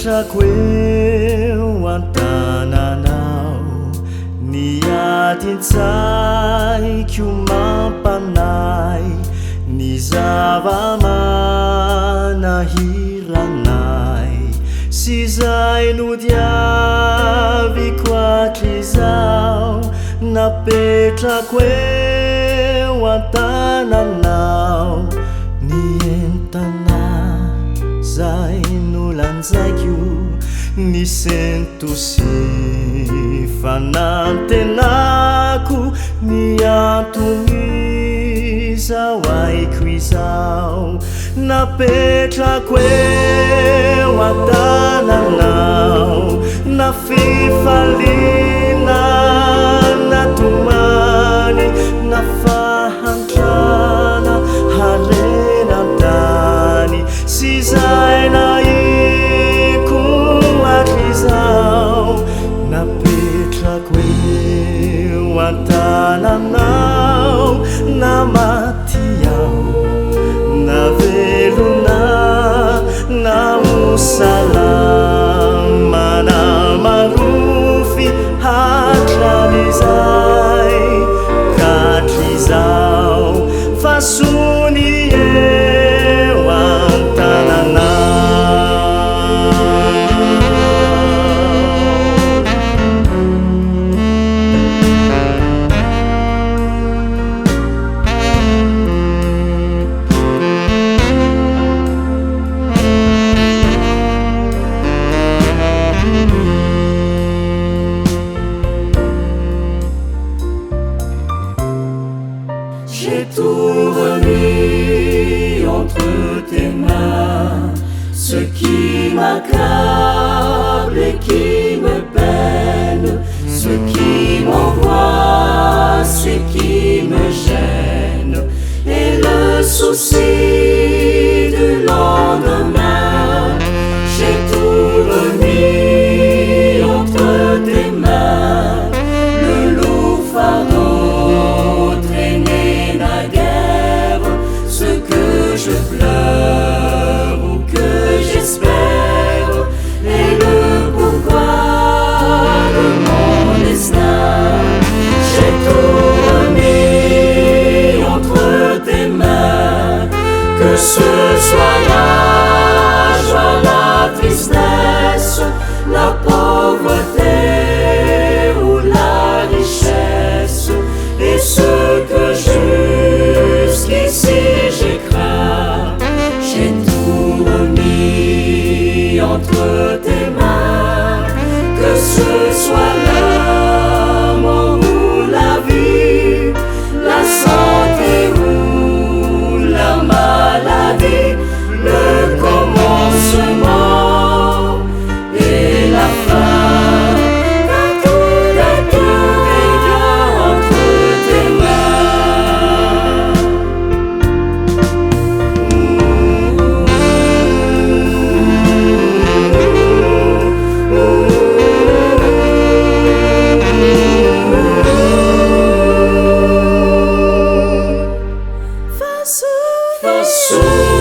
napetrako eo an-tananao ny adin-tsaiko mampanay ny zava-manahiranay sy zay no diaviko hatr'izao napetrako eo an-tananao ny entana zay no lanjaiko ny sento sy fanantenako ny antony zao aiko izao napetrako eo an-tananao na fifaliana natomany na fahantrana harenantany sy zay naiko hatr'izao napetrako eo an-tananao na maty aho na velona na mosalama na marofy hatralizay ka hatr'izao fasony eo an-tananao. J'ai tout remis entre tes mains, ce qui m'accable et qui me peine, ce qui m'angoisse et qui me gêne, et le souci du lendemain. J'ai tout remis entre tes mains, le lourd fardeau je pleure ou que j'espère et le pourquoi de mon destin. J'ai tout remis entre tes mains, que ce soit la joie, la tristesse, la pauvreté ou la richesse, et ce que jusqu'ici j'ai craint. J'ai tout remis entre tes mains, que ce soit l'amour ou la vie, la santé ou la maladie, le commencement et la fin. Tout est bien entre tes mains. Façon